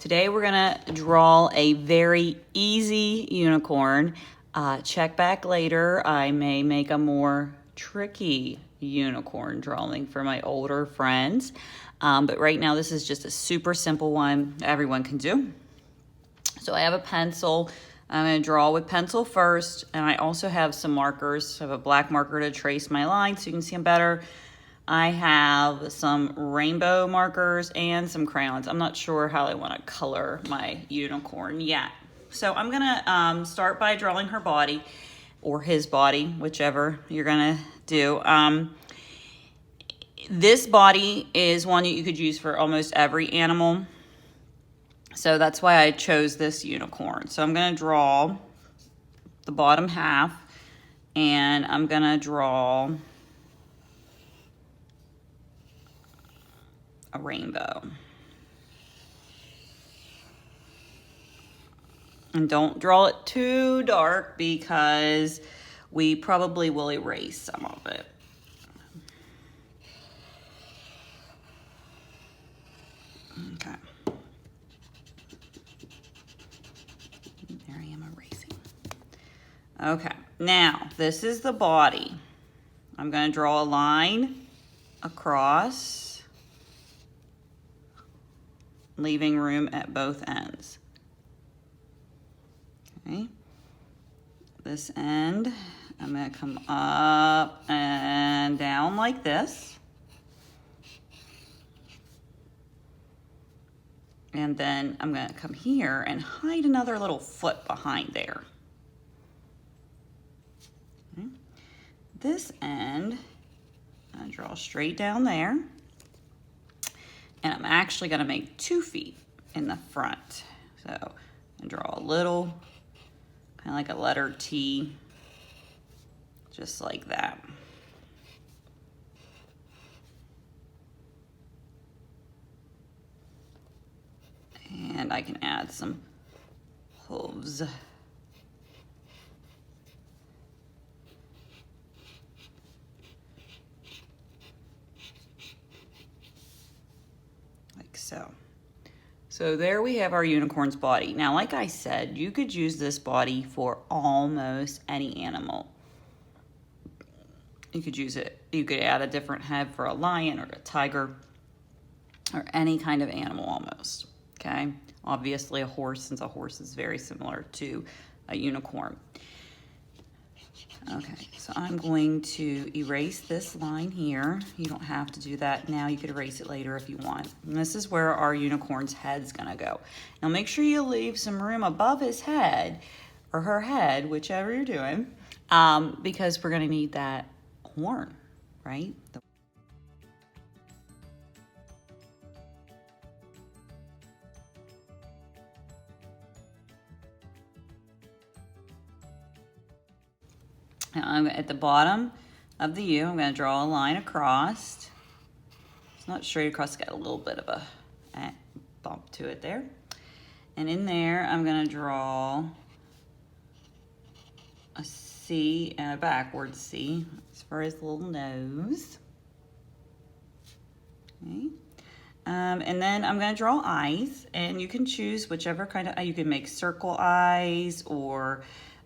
Today we're gonna draw a very easy unicorn. Check back later, I may make a more tricky unicorn drawing for my older friends. But right now this is just a super simple one everyone can do. So I have a pencil. I'm going to draw with pencil first, and I also have some markers. I have a black marker to trace my lines so you can see them better. I have some rainbow markers and some crayons. I'm not sure how I want to color my unicorn yet. So I'm going to start by drawing her body, or his body, whichever you're going to do. This body is one that you could use for almost every animal. So that's why I chose this unicorn. So I'm going to draw the bottom half, and I'm going to draw a rainbow. And don't draw it too dark because we probably will erase some of it. Okay. There I am erasing. Okay, now this is the body. I'm going to draw a line across, leaving room at both ends. Okay, this end, I'm going to come up and down like this. And then I'm going to come here and hide another little foot behind there. Okay. This end, I draw straight down there. And I'm actually going to make 2 feet in the front. So I draw a little, kind of like a letter T, just like that. And I can add some hooves. Like so. So there we have our unicorn's body. Now, like I said, you could use this body for almost any animal. You could use it, you could add a different head for a lion or a tiger or any kind of animal almost, okay? Obviously a horse, since a horse is very similar to a unicorn. Okay, so I'm going to erase this line here. You don't have to do that now. You could erase it later if you want. And this is where our unicorn's head's gonna go. Now make sure you leave some room above his head or her head, whichever you're doing, because we're gonna need that horn, right? Now I'm at the bottom of the U. I'm going to draw a line across. It's not straight across, it's got a little bit of a bump to it there. And in there, I'm going to draw a C and a backward C as far as the little nose. Okay. And then I'm going to draw eyes, and you can choose whichever kind of, you can make circle eyes, or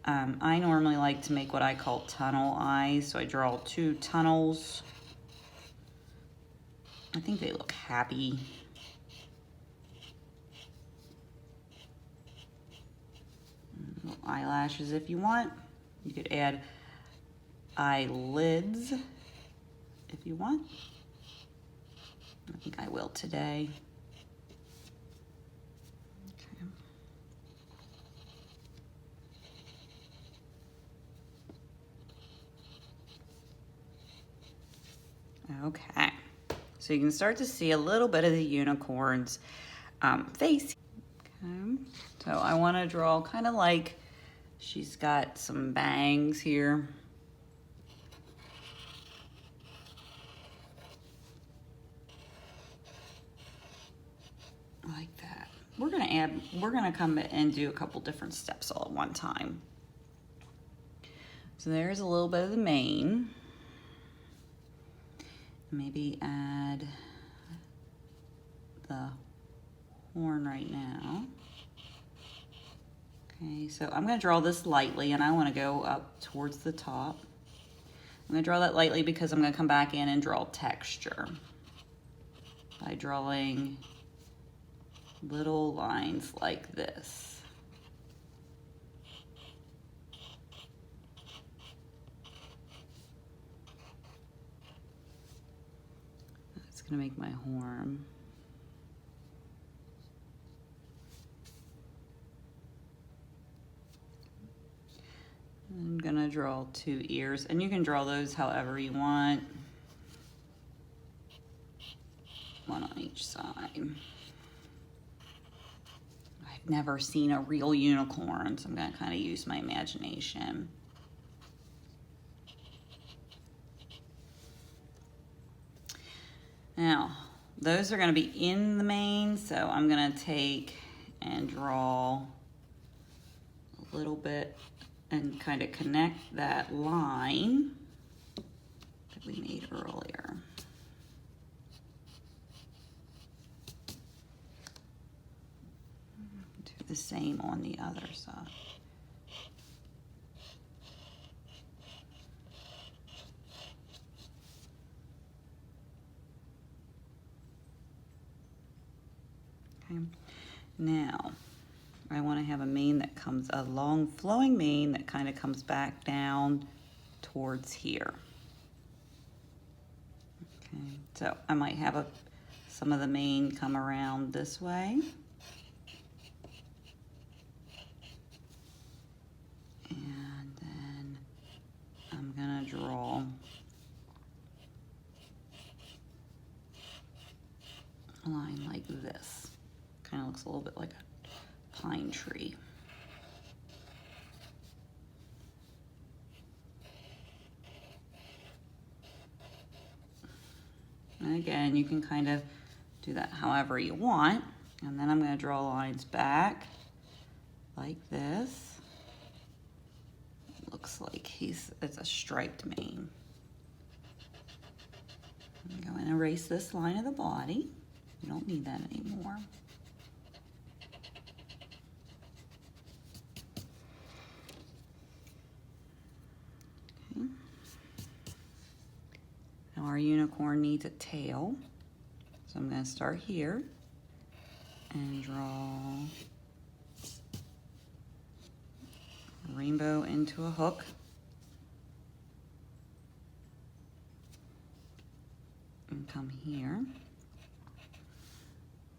I normally like to make what I call tunnel eyes, so I draw 2 tunnels. I think they look happy. Little eyelashes if you want. You could add eyelids if you want. I think I will today. Okay, so you can start to see a little bit of the unicorn's face. Okay, so I want to draw kind of like she's got some bangs here. Like that. We're gonna come and do a couple different steps all at one time. So there's a little bit of the mane. Maybe add the horn right now. Okay, so I'm going to draw this lightly, and I want to go up towards the top. I'm going to draw that lightly because I'm going to come back in and draw texture by drawing little lines like this. That's going to make my horn. I'm gonna draw 2 ears, and you can draw those however you want. One on each side. I've never seen a real unicorn, so I'm gonna kind of use my imagination. Now, those are gonna be in the mane, so I'm gonna take and draw a little bit and kind of connect that line that we made earlier. Do the same on the other side. Okay, now I want to have a mane that comes, a long flowing mane that kind of comes back down towards here. Okay, so I might have some of the mane come around this way. And then I'm gonna draw a line like this. Kind of looks a little bit like a pine tree. And again, you can kind of do that however you want. And then I'm going to draw lines back like this. It looks like it's a striped mane. I'm going to erase this line of the body. You don't need that anymore. Now our unicorn needs a tail, so I'm going to start here and draw a rainbow into a hook. And come here.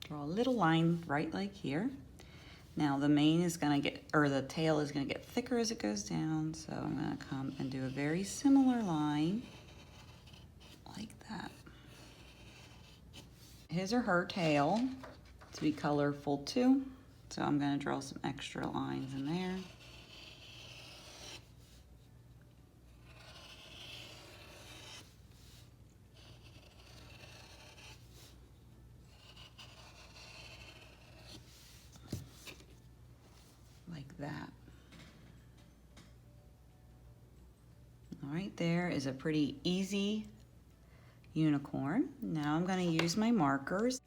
Draw a little line right like here. Now the mane is going to get, or the tail is going to get thicker as it goes down, so I'm going to come and do a very similar line. Like that. His or her tail to be colorful too, so I'm going to draw some extra lines in there. Like that. All right, there is a pretty easy unicorn. Now I'm going to use my markers.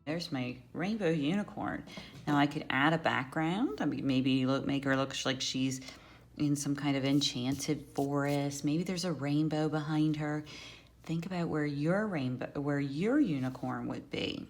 There's my rainbow unicorn. Now I could add a background. I mean, maybe make her look like she's in some kind of enchanted forest. Maybe there's a rainbow behind her. Think about where your unicorn would be.